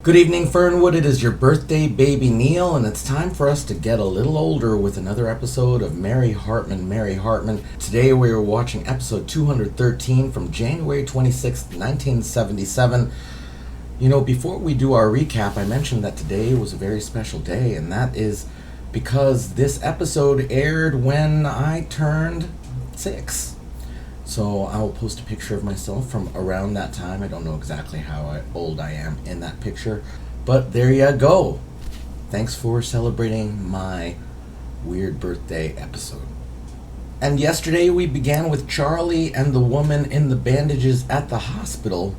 Good evening, Fernwood. It is your birthday, baby Neil, and it's time for us to get a little older with another episode of Mary Hartman, Mary Hartman. Today we are watching episode 213 from January 26th, 1977. You know, before we do our recap, I mentioned that today was a very special day, and that is because this episode aired when I turned 6. So I will post a picture of myself from around that time. I don't know exactly how old I am in that picture, but there you go. Thanks for celebrating my weird birthday episode. And yesterday we began with Charlie and the woman in the bandages at the hospital.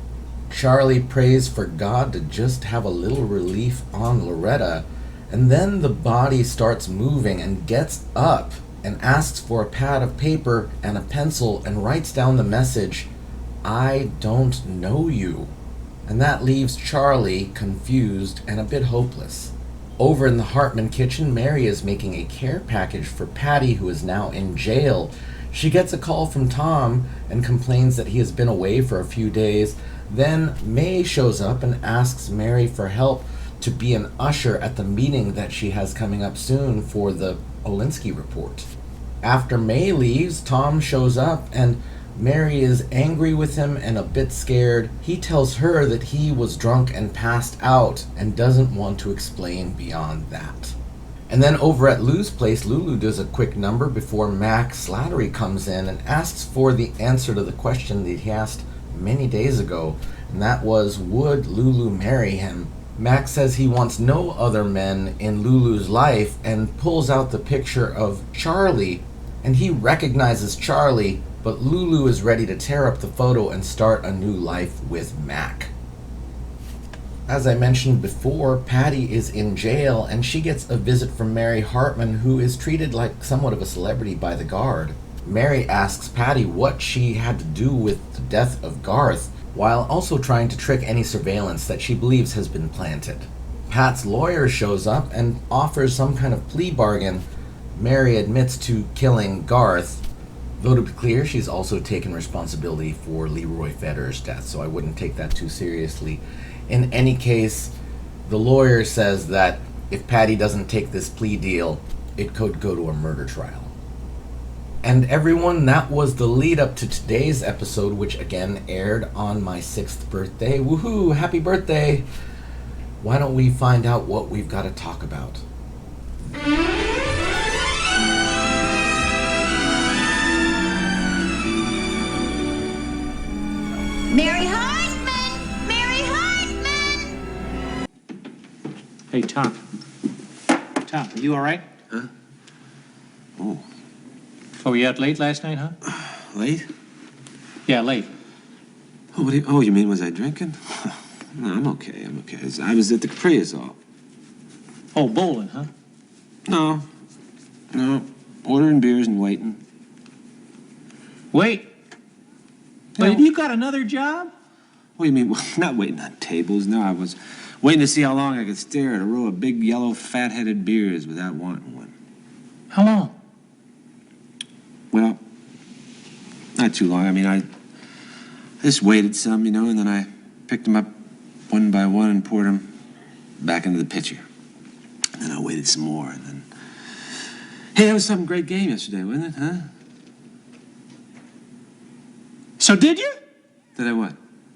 Charlie prays for God to just have a little relief on Loretta, and then the body starts moving and gets up and asks for a pad of paper and a pencil and writes down the message, "I don't know you." And that leaves Charlie confused and a bit hopeless. Over in the Hartman kitchen, Mary is making a care package for Patty, who is now in jail. She gets a call from Tom and complains that he has been away for a few days. Then May shows up and asks Mary for help to be an usher at the meeting that she has coming up soon for the Olinsky report. After May leaves, Tom shows up and Mary is angry with him and a bit scared. He tells her that he was drunk and passed out and doesn't want to explain beyond that. And then over at Lou's place, Lulu does a quick number before Mac Slattery comes in and asks for the answer to the question that he asked many days ago, and that was, would Lulu marry him? Mac says he wants no other men in Lulu's life and pulls out the picture of Charlie, and he recognizes Charlie, but Lulu is ready to tear up the photo and start a new life with Mac. As I mentioned before, Patty is in jail and she gets a visit from Mary Hartman, who is treated like somewhat of a celebrity by the guard. Mary asks Patty what she had to do with the death of Garth, while also trying to trick any surveillance that she believes has been planted. Pat's lawyer shows up and offers some kind of plea bargain. Mary admits to killing Garth, though to be clear, she's also taken responsibility for Leroy Federer's death, so I wouldn't take that too seriously. In any case, the lawyer says that if Patty doesn't take this plea deal, it could go to a murder trial. And everyone, that was the lead up to today's episode, which again aired on my 6th birthday. Woohoo! Happy birthday! Why don't we find out what we've got to talk about? Mary Hartman! Mary Hartman! Hey, Tom. Tom, are you all right? Huh? Oh. Oh, were you out late last night, huh? Late? Yeah, late. Oh, you mean was I drinking? No, I'm okay. I was at the Capri is all. Oh, bowling, huh? No. Ordering beers and waiting. Wait. Yeah. Wait, you got another job? What do you mean? Well, not waiting on tables. No, I was waiting to see how long I could stare at a row of big, yellow, fat-headed beers without wanting one. How long? Well, not too long. I mean, I just waited some, and then I picked them up one by one and poured them back into the pitcher. And then I waited some more, and then... Hey, that was some great game yesterday, wasn't it, huh? So did you? Did I what?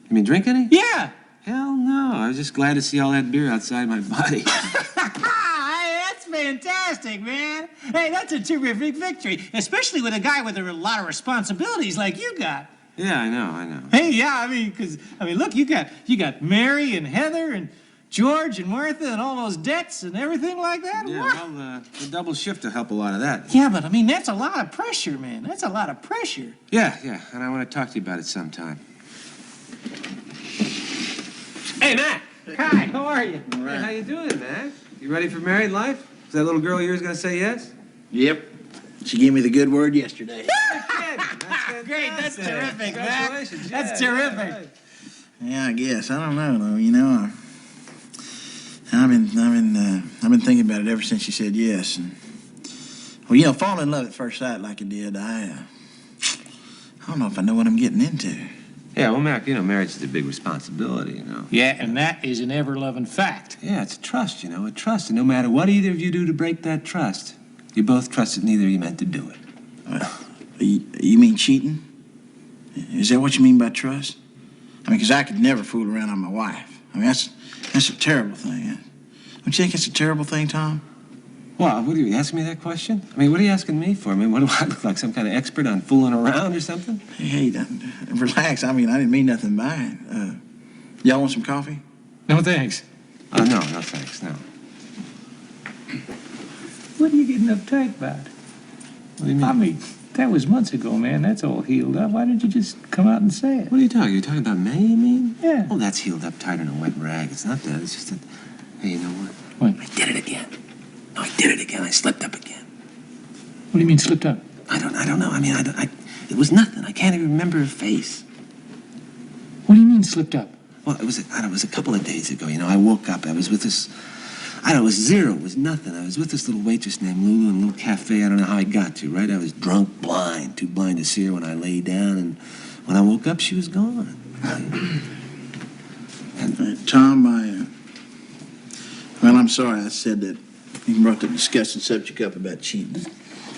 You mean drink any? Yeah. Hell no. I was just glad to see all that beer outside my body. Hey, that's fantastic, man. Hey, that's a terrific victory, especially with a guy with a lot of responsibilities like you got. Yeah, I know. Hey, yeah, look, you got Mary and Heather and George and Martha and all those debts and everything like that. Yeah, what? well, the double shift will help a lot of that. Yeah, but that's a lot of pressure, man. That's a lot of pressure. Yeah, and I want to talk to you about it sometime. Hey, Matt. Hi, how are you? All right. Hey, how you doing, Mac? You ready for married life? Is that little girl of yours going to say yes? Yep. She gave me the good word yesterday. That's great. That's terrific, Mac. Congratulations. That's Yeah, terrific. right. Yeah, I guess. I don't know, though. I've been thinking about it ever since she said yes. And, falling in love at first sight like I did, I don't know if I know what I'm getting into. Yeah, well, Mac, marriage is a big responsibility, Yeah, and that is an ever-loving fact. Yeah, it's a trust, a trust. And no matter what either of you do to break that trust, you both trusted neither of you meant to do it. You mean cheating? Is that what you mean by trust? I mean, because I could never fool around on my wife. I mean, that's a terrible thing. Don't you think it's a terrible thing, Tom? Well, what are you asking me that question? I mean, what are you asking me for? I mean, what do I look like, some kind of expert on fooling around or something? Hey, relax. I mean, I didn't mean nothing by it. Y'all want some coffee? No, thanks. Oh, no, thanks, no. What are you getting uptight about? What do you mean? I mean, that was months ago, man. That's all healed up. Why didn't you just come out and say it? What are you talking? You're talking about May, you mean? Yeah. Oh, that's healed up tighter than a wet rag. It's not that. It's just that, hey, you know what? What? I did it again. No, I did it again. I slipped up again. What do you mean slipped up? I don't know. I mean, it was nothing. I can't even remember her face. What do you mean slipped up? Well, it was a couple of days ago. I woke up. I was with this, it was zero. It was nothing. I was with this little waitress named Lulu in a little cafe. I don't know how I got to, right? I was drunk, blind, too blind to see her when I lay down. And when I woke up, she was gone. Tom, well, I'm sorry I said that. You brought the disgusting subject up about cheating. I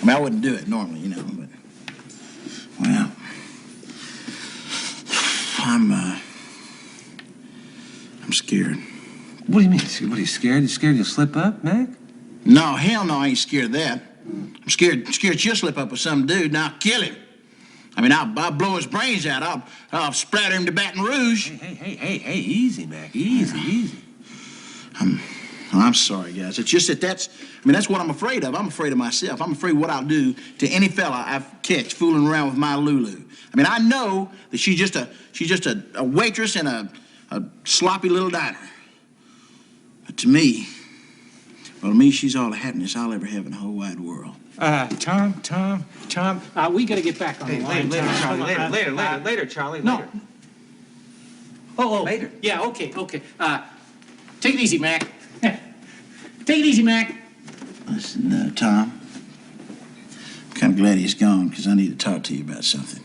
mean, I wouldn't do it normally, but, well, I'm scared. What do you mean? What, are you scared? You scared you'll slip up, Mac? No, hell no, I ain't scared of that. I'm scared she'll slip up with some dude and I'll kill him. I mean, I'll blow his brains out. I'll splatter him to Baton Rouge. Hey, easy, Mac. Easy. I'm sorry, guys. It's just that's what I'm afraid of. I'm afraid of myself. I'm afraid what I'll do to any fella I catch fooling around with my Lulu. I mean, I know that she's just a waitress in a sloppy little diner. But to me, she's all the happiness I'll ever have in the whole wide world. Tom, we gotta get back on the line. Later, Tom. Charlie. Later, Charlie. No. Later. Oh. Later. Yeah, okay. Take it easy, Mac. Take it easy, Mac. Listen, Tom, I'm kind of glad he's gone because I need to talk to you about something.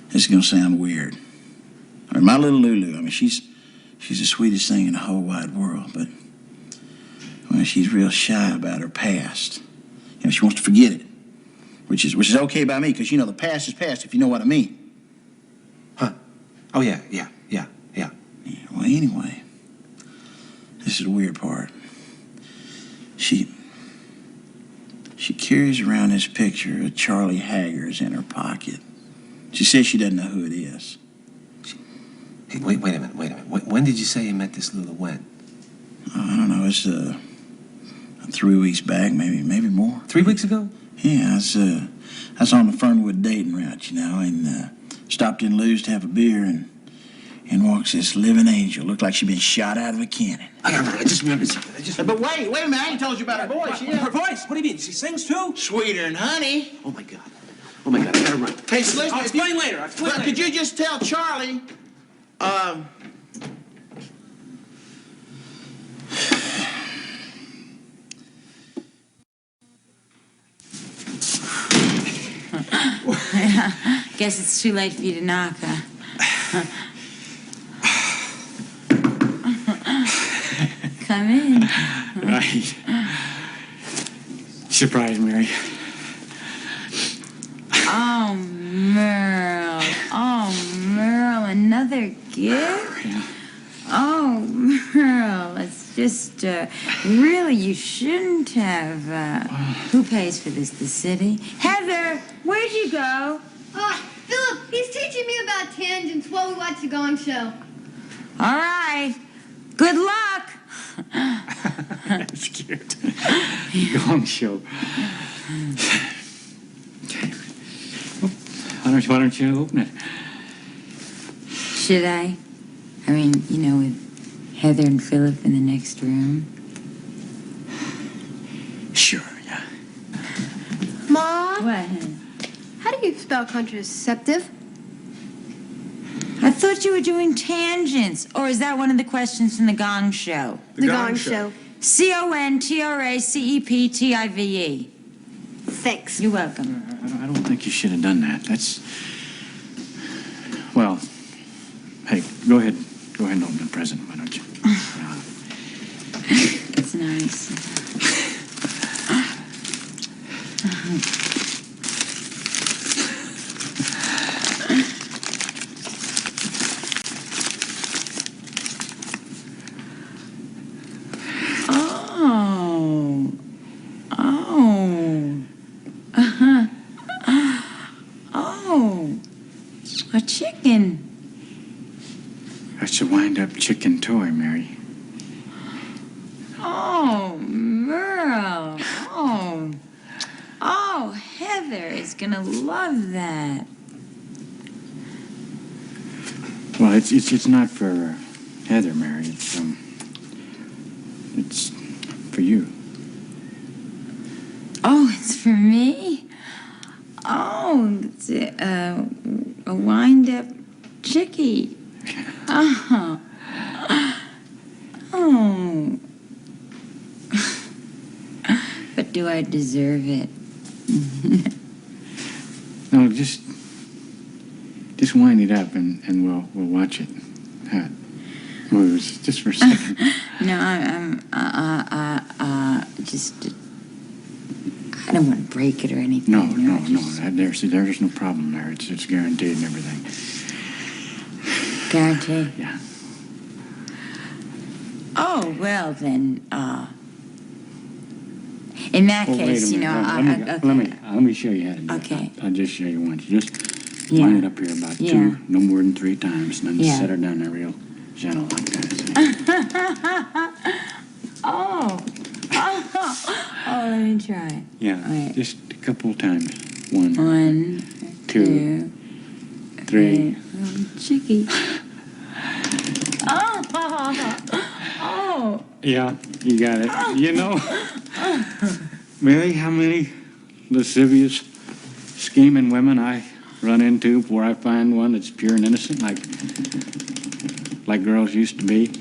This is going to sound weird. I mean, my little Lulu, she's the sweetest thing in the whole wide world, but she's real shy about her past. She wants to forget it, which is okay by me because, the past is past, if you know what I mean. Huh? Oh, yeah. Well, anyway, this is the weird part. She carries around this picture of Charlie Haggers in her pocket. She says she doesn't know who it is. Hey, wait a minute. When did you say you met this Lulu? When? I don't know. It's 3 weeks back, maybe more. 3 weeks ago? Yeah, I was on the Fernwood dating route, and stopped in Lou's to have a beer, and walks this living angel. Looked like she'd been shot out of a cannon. I just remembered something. But wait a minute, I ain't told you about her voice yet. Her voice? What do you mean? She sings too? Sweeter than honey. Oh my God, I gotta run. Hey, so listen, I'll explain later. Could you just tell Charlie, Guess it's too late for you to knock, huh? Come in. Right. Surprise, Mary. Oh, Merle, another gift? Yeah. Oh, Merle, it's just, really, you shouldn't have, who pays for this, the city? Heather, where'd you go? Philip, he's teaching me about tangents while we watch the Gong Show. All right, good luck. That's cute. Gong Show. Okay. Why don't you open it? Should I? I mean, with Heather and Philip in the next room. Sure, yeah. Mom, What? how do you spell contraceptive? I thought you were doing tangents. Or is that one of the questions from the Gong Show? The Gong Show. CONTRACEPTIVE. Thanks. You're welcome. I don't think you should have done that. Well, hey, go ahead. Go ahead and open the present, why don't you? It's nice. A chicken. That's a wind-up chicken toy, Mary. Oh, Merle. Oh, Heather is gonna love that. Well, it's not for Heather, Mary. It's for you. Oh, it's for me? Oh, it's a wind-up chickie. Oh. Oh. But do I deserve it? No, just wind it up and we'll watch it. Moves just for a second. No, I don't want to break it or anything. No. There's no problem there. It's guaranteed and everything. Guaranteed? Yeah. Oh, well then, in that case, wait a minute. okay. Let me show you how to do Okay. it. I'll just show you once. Just wind it up here about two, no more than 3 times, and then set her down there real gentle like that. Oh, let me try. Yeah, right. Just a couple of times. 1, 2, 3. Chickie. Oh. Yeah, you got it. You know, Mary, how many lascivious, scheming women I run into before I find one that's pure and innocent, like girls used to be.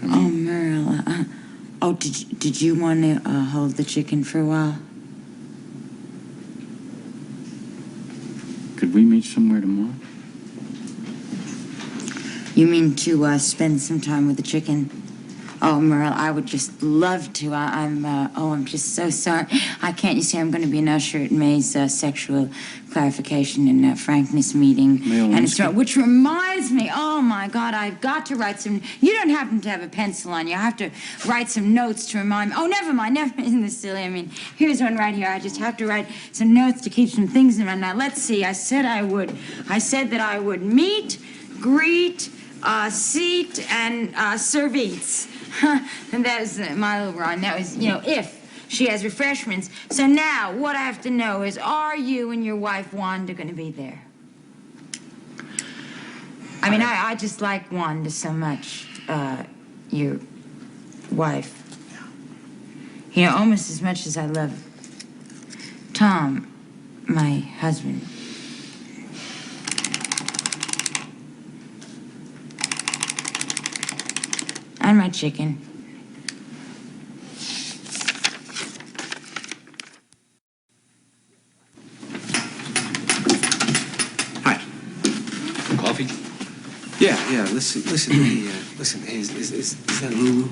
Oh, Merle. Did you want to hold the chicken for a while? Could we meet somewhere tomorrow? You mean to spend some time with the chicken? Oh, Merle, I would just love to. I'm just so sorry. I can't. You see, I'm going to be an usher at May's sexual clarification and frankness meeting. Which reminds me, oh, my God, I've got to write some... You don't happen to have a pencil on you. I have to write some notes to remind me. Oh, never mind. Isn't this silly? I mean, here's one right here. I just have to write some notes to keep some things in mind. Now, let's see. I said that I would meet, greet, seat, and service. And that was my little rhyme. That was, if she has refreshments. So now, what I have to know is, are you and your wife, Wanda, going to be there? I mean, I just like Wanda so much, your wife. Almost as much as I love Tom, my husband. And my chicken. Hi. Coffee? Yeah. Listen. Hey, is that Lulu?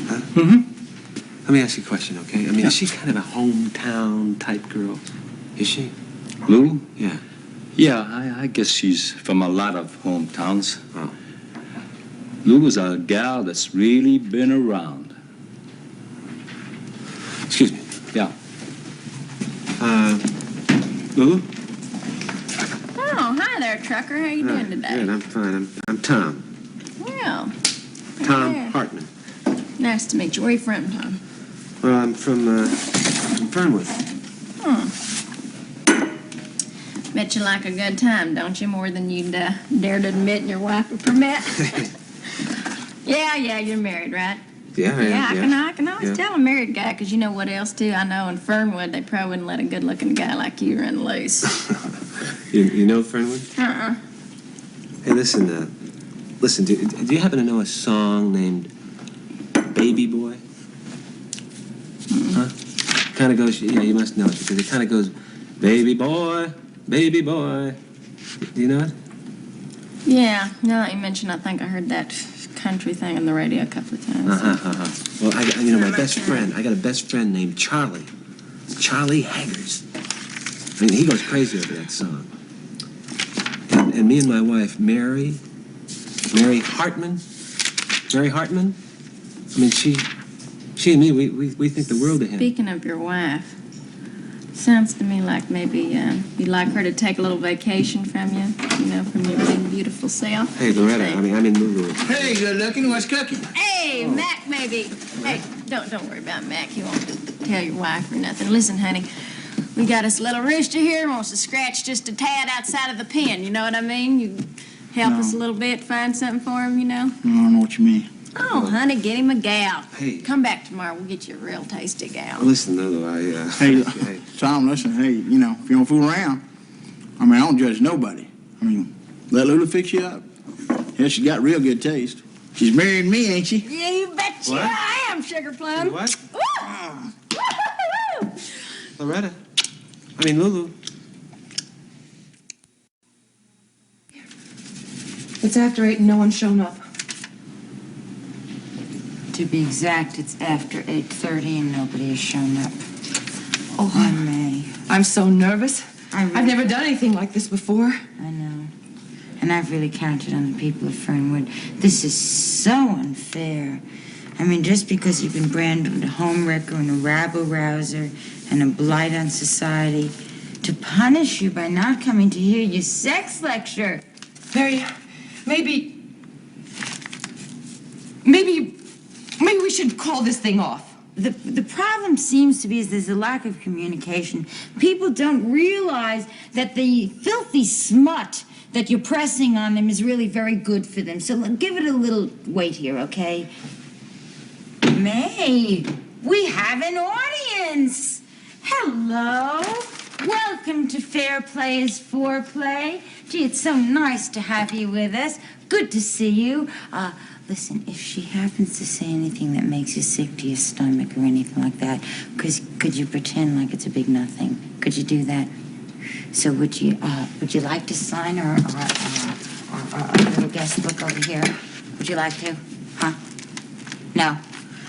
Huh? Mm-hmm. Let me ask you a question, okay? I mean, is she kind of a hometown type girl? Is she? Lulu? Yeah. Yeah, I guess she's from a lot of hometowns. Oh. Lulu's a gal that's really been around. Excuse me. Yeah. Lulu? Oh, hi there, trucker. How you doing today? Good, I'm fine. I'm Tom. Well, Tom yeah. Hartman. Nice to meet you. Where are you from, Tom? Well, I'm from Fernwood. Bet you like a good time, don't you? More than you'd dare to admit and your wife would permit. Yeah, you're married, right? Yeah, I am. I can always tell a married guy, because you know what else, too? I know in Fernwood, they probably wouldn't let a good-looking guy like you run loose. You know Fernwood? Uh-uh. Hey, listen, do you happen to know a song named Baby Boy? Mm-hmm. Huh? kind of goes, yeah, you must know it, because it kind of goes, baby boy, baby boy. Do you know it? Yeah, now that you mention, I think I heard that country thing on the radio a couple of times. Well, my best friend, I got a best friend named Charlie Haggers. I mean, he goes crazy over that song. And me and my wife, Mary Hartman. I mean, she and me, we think the world of him. Speaking of your wife, sounds to me like maybe you'd like her to take a little vacation from you, from your big, beautiful self. Hey, Loretta, I'm in Lulu. Hey, good looking. What's cooking? Hey, Mac, maybe. Hey, don't worry about Mac. He won't tell your wife or nothing. Listen, honey, we got us a little rooster here, wants to scratch just a tad outside of the pen. You know what I mean? You help us a little bit, find something for him, I don't know what you mean. Oh, honey, get him a gal. Hey. Come back tomorrow. We'll get you a real tasty gal. Listen, Lulu, Hey, Tom, listen, hey, if you don't fool around, I don't judge nobody. Let Lulu fix you up. Yeah, she's got real good taste. She's marrying me, ain't she? Yeah, you bet you I am, Sugar Plum. What? Woo! Loretta, Lulu. It's after 8 and no one's shown up. To be exact, it's after 8:30 and nobody has shown up. Oh, I May. I'm so nervous. I've never done anything like this before. I know. And I've really counted on the people of Fernwood. This is so unfair. Just because you've been branded a homewrecker and a rabble-rouser and a blight on society, to punish you by not coming to hear your sex lecture. Mary, maybe we should call this thing off. The problem seems to be is there's a lack of communication. People don't realize that the filthy smut that you're pressing on them is really very good for them. So give it a little weight here, okay? May, we have an audience. Hello. Welcome to Fair Play is Foreplay. Gee, it's so nice to have you with us. Good to see you. Listen, if she happens to say anything that makes you sick to your stomach or anything like that, could you pretend like it's a big nothing? Could you do that? So would you like to sign our little guest book over here? Would you like to? Huh? No?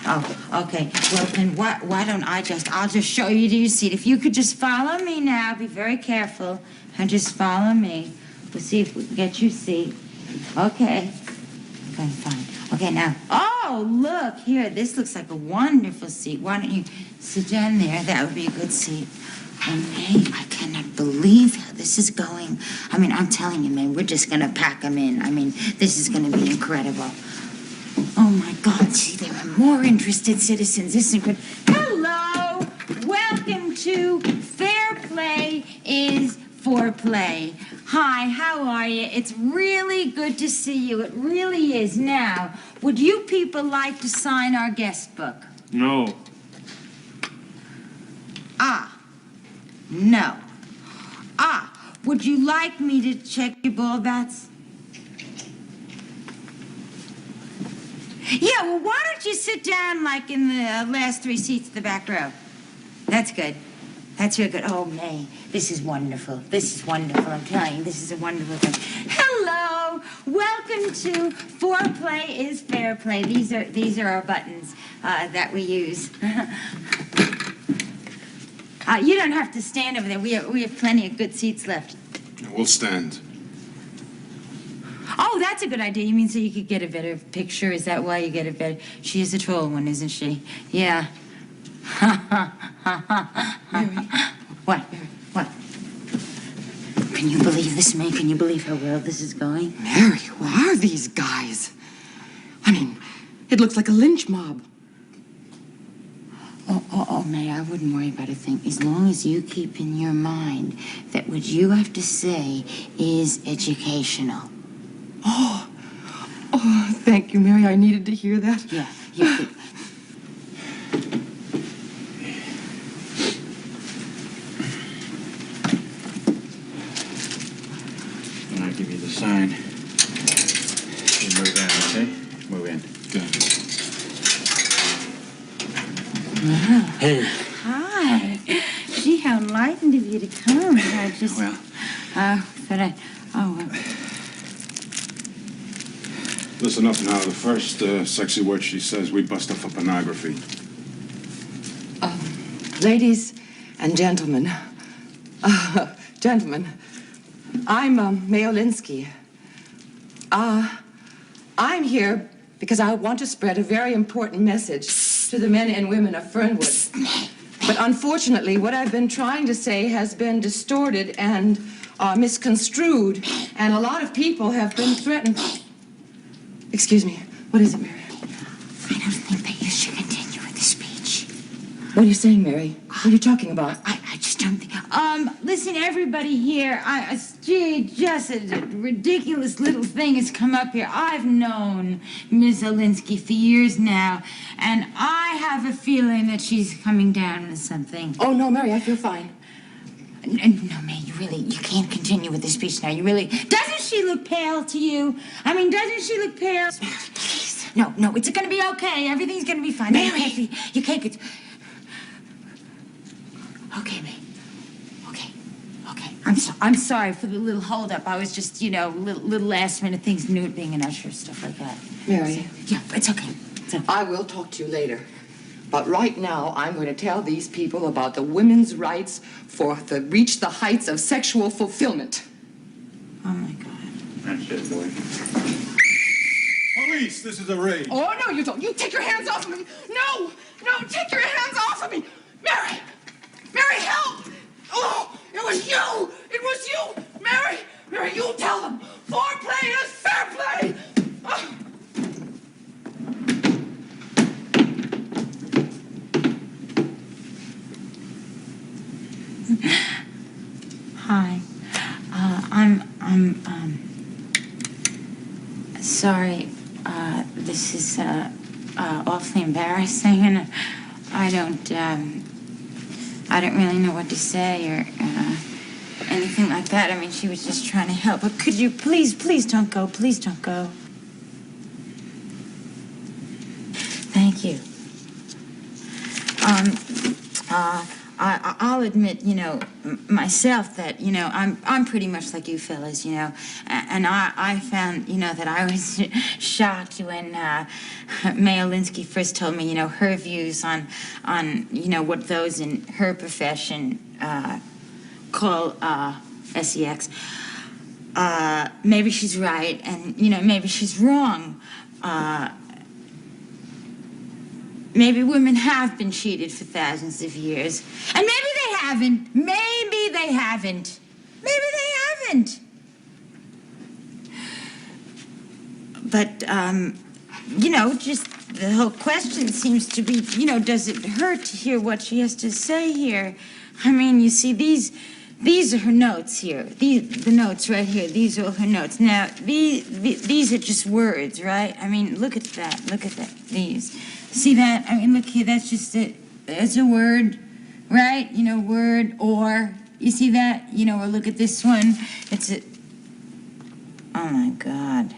Oh, okay. Well, then why don't I'll just show you to your seat. If you could just follow me now, be very careful, and just follow me. We'll see if we can get your seat. Okay. Okay, fine. Okay, now, look, here, this looks like a wonderful seat. Why don't you sit down there? That would be a good seat. Oh, May, I cannot believe how this is going. I'm telling you, May, we're just going to pack them in. This is going to be incredible. Oh, my God, see, there are more interested citizens. This is good. Hello! Welcome to Fair Play is Foreplay. Hi, how are you? It's really good to see you. It really is. Now, would you people like to sign our guest book? No. No. Would you like me to check your ball bats? Yeah, well, why don't you sit down like in the last 3 seats at the back row? That's good. That's real good. Oh, May, this is wonderful. This is wonderful. I'm telling you, this is a wonderful thing. Hello, welcome to Foreplay is Fair Play. These are our buttons that we use. You don't have to stand over there. We have plenty of good seats left. We'll stand. Oh, that's a good idea. You mean so you could get a better picture? Is that why you get a better? She is a troll one, isn't she? Yeah. Mary. What? What? Can you believe this, May? Can you believe how well this is going? Mary, who are these guys? It looks like a lynch mob. Oh, May, I wouldn't worry about a thing. As long as you keep in your mind that what you have to say is educational. Oh, thank you, Mary. I needed to hear that. Yeah, you could. And I'll give you the sign. You move in, okay? Move in. Good. Wow. Hey. Hi. you to come. I just... Well... but I... Oh, Listen up now. The first sexy word she says, we bust up for pornography. Ladies and gentlemen. Gentlemen, I'm Mayolinski. I'm here because I want to spread a very important message to the men and women of Fernwood. But unfortunately, what I've been trying to say has been distorted and misconstrued, and a lot of people have been threatened. Excuse me, what is it, Mary? I don't think that you should continue with the speech. What are you saying, Mary? What are you talking about? I just don't think... listen, everybody here, gee, just a ridiculous little thing has come up here. I've known Miss Olinsky for years now, and I have a feeling that she's coming down with something. Oh, no, Mary, I feel fine. No, May, you can't continue with the speech now. You really... Doesn't she look pale to you? I mean, doesn't she look pale? Please. No, it's gonna be okay. Everything's gonna be fine. Mary! You can't get... Okay, May. Okay. I'm sorry for the little holdup. I was just, little last-minute things, new being an usher, stuff like that. Mary. Yeah, it's okay. I will talk to you later. But right now, I'm going to tell these people about the women's rights to reach the heights of sexual fulfillment. Oh, my God. That's it, boy. Police, this is a raid. Oh, no, you don't. You take your hands off of me. No, take your hands off of me. Mary! Mary, help! Oh, it was you! It was you! Mary, you tell them. Foreplay is fair play! Oh. Hi. I'm sorry. This is, awfully embarrassing, and I don't really know what to say or, anything like that. I mean, she was just trying to help. But could you please don't go. Please don't go. Thank you. I'll admit, myself that, I'm pretty much like you fellas, and I found, that I was shocked when May Olinsky first told me, her views on, what those in her profession call sex. Maybe she's right, and, maybe she's wrong. Maybe women have been cheated for thousands of years. And maybe they haven't. Maybe they haven't. But, just the whole question seems to be, does it hurt to hear what she has to say here? I mean, you see, these are her notes here. The notes right here, these are all her notes. Now, these are just words, right? I mean, look at that. These. See that? I mean, look here, that's just it. It's a word, right? Word, or. You see that? Or look at this one. It's a... Oh, my God.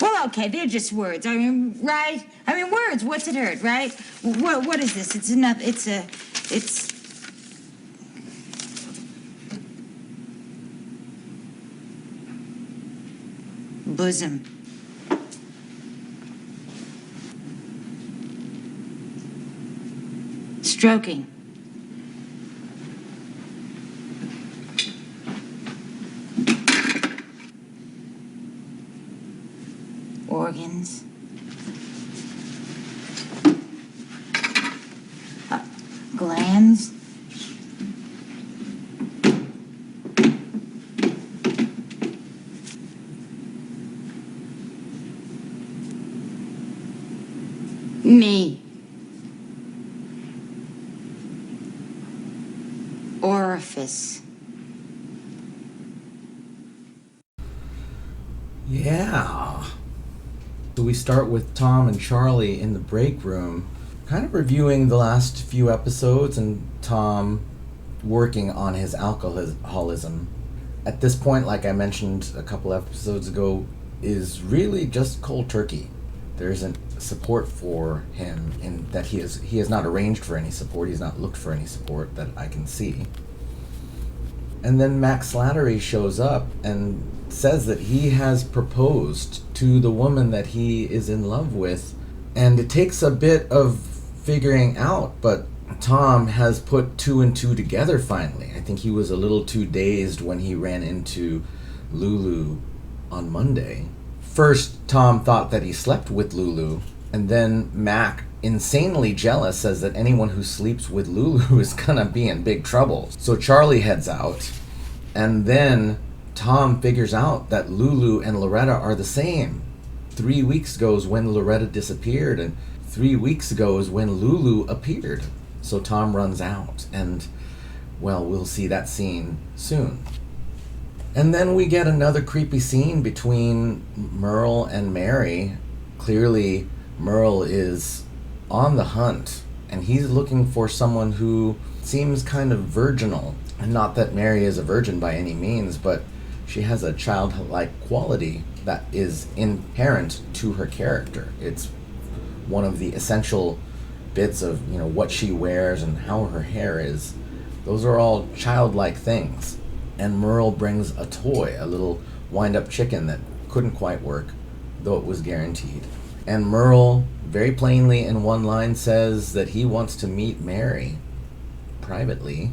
Well, okay, they're just words. I mean, right? I mean, words, what's it hurt, right? What is this? It's bosom. Stroking. Organs. Glands. Me. Orifice. Yeah. So we start with Tom and Charlie in the break room, kind of reviewing the last few episodes and Tom working on his alcoholism. At this point, like I mentioned a couple episodes ago, is really just cold turkey. There isn't support for him in that he has not arranged for any support. He's not looked for any support that I can see. And then Max Slattery shows up and says that he has proposed to the woman that he is in love with. And it takes a bit of figuring out, but Tom has put 2 and 2 together finally. I think he was a little too dazed when he ran into Lulu on Monday. First, Tom thought that he slept with Lulu, and then Mac, insanely jealous, says that anyone who sleeps with Lulu is gonna be in big trouble. So Charlie heads out, and then Tom figures out that Lulu and Loretta are the same. 3 weeks ago is when Loretta disappeared, and 3 weeks ago is when Lulu appeared. So Tom runs out, and, well, we'll see that scene soon. And then we get another creepy scene between Merle and Mary. Clearly, Merle is on the hunt, and he's looking for someone who seems kind of virginal. And not that Mary is a virgin by any means, but she has a childlike quality that is inherent to her character. It's one of the essential bits of, what she wears and how her hair is. Those are all childlike things. And Merle brings a toy, a little wind-up chicken that couldn't quite work, though it was guaranteed. And Merle, very plainly in one line, says that he wants to meet Mary privately,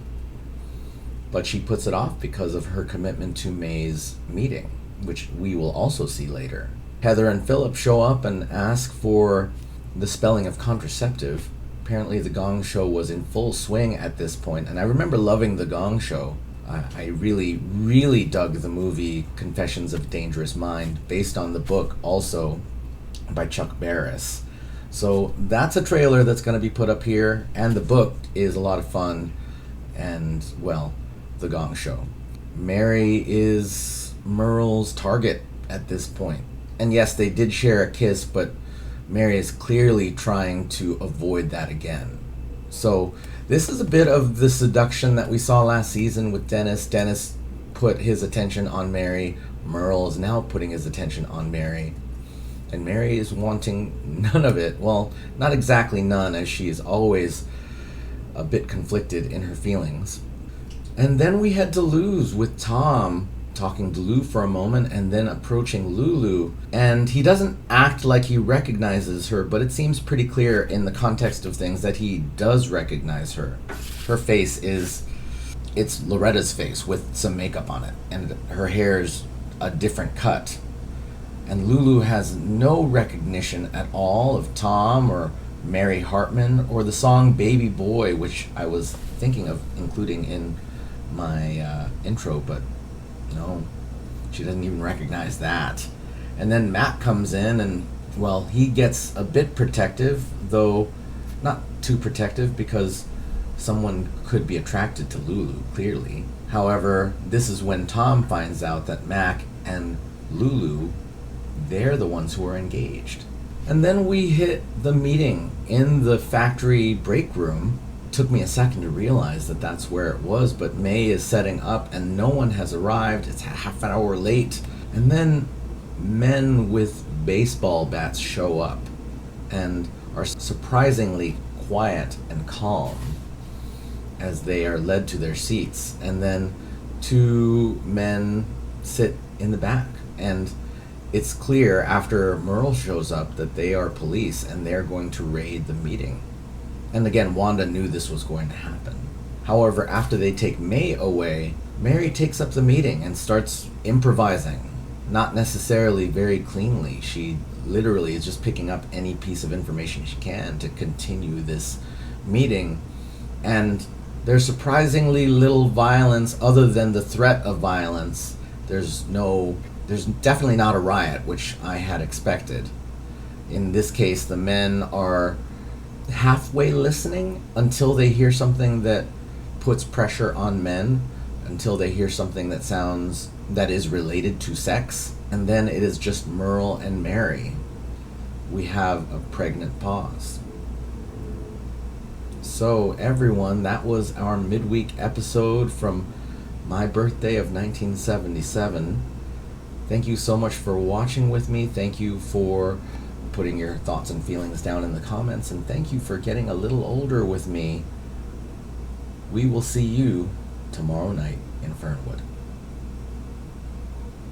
but she puts it off because of her commitment to May's meeting, which we will also see later. Heather and Philip show up and ask for the spelling of contraceptive. Apparently the Gong Show was in full swing at this point, and I remember loving the Gong Show. I really, really dug the movie Confessions of a Dangerous Mind, based on the book also by Chuck Barris. So that's a trailer that's going to be put up here, and the book is a lot of fun, and, well, the Gong Show. Mary is Merle's target at this point. And yes, they did share a kiss, but Mary is clearly trying to avoid that again. So this is a bit of the seduction that we saw last season with Dennis. Dennis put his attention on Mary. Merle is now putting his attention on Mary. And Mary is wanting none of it. Well, not exactly none, as she is always a bit conflicted in her feelings. And then we head to Lou's with Tom talking to Lou for a moment and then approaching Lulu. And he doesn't act like he recognizes her, but it seems pretty clear in the context of things that he does recognize her. Her face it's Loretta's face with some makeup on it, and her hair's a different cut. And Lulu has no recognition at all of Tom or Mary Hartman or the song Baby Boy, which I was thinking of including in my intro, but no, she doesn't even recognize that. And then Matt comes in and, well, he gets a bit protective, though not too protective because someone could be attracted to Lulu, clearly. However, this is when Tom finds out that Mac and Lulu, they're the ones who are engaged. And then we hit the meeting in the factory break room. Took me a second to realize that that's where it was, but May is setting up and no one has arrived. It's a half an hour late. And then men with baseball bats show up and are surprisingly quiet and calm as they are led to their seats. And then 2 men sit in the back. And it's clear after Merle shows up that they are police and they're going to raid the meeting. And again, Wanda knew this was going to happen. However, after they take May away, Mary takes up the meeting and starts improvising. Not necessarily very cleanly. She literally is just picking up any piece of information she can to continue this meeting. And there's surprisingly little violence other than the threat of violence. There's definitely not a riot, which I had expected. In this case, the men are halfway listening until they hear something that puts pressure on men, until they hear something that is related to sex, and then it is just Merle and Mary. We have a pregnant pause. So everyone, that was our midweek episode from my birthday of 1977. Thank you so much for watching with me. Thank you for putting your thoughts and feelings down in the comments, and thank you for getting a little older with me. We will see you tomorrow night in Fernwood.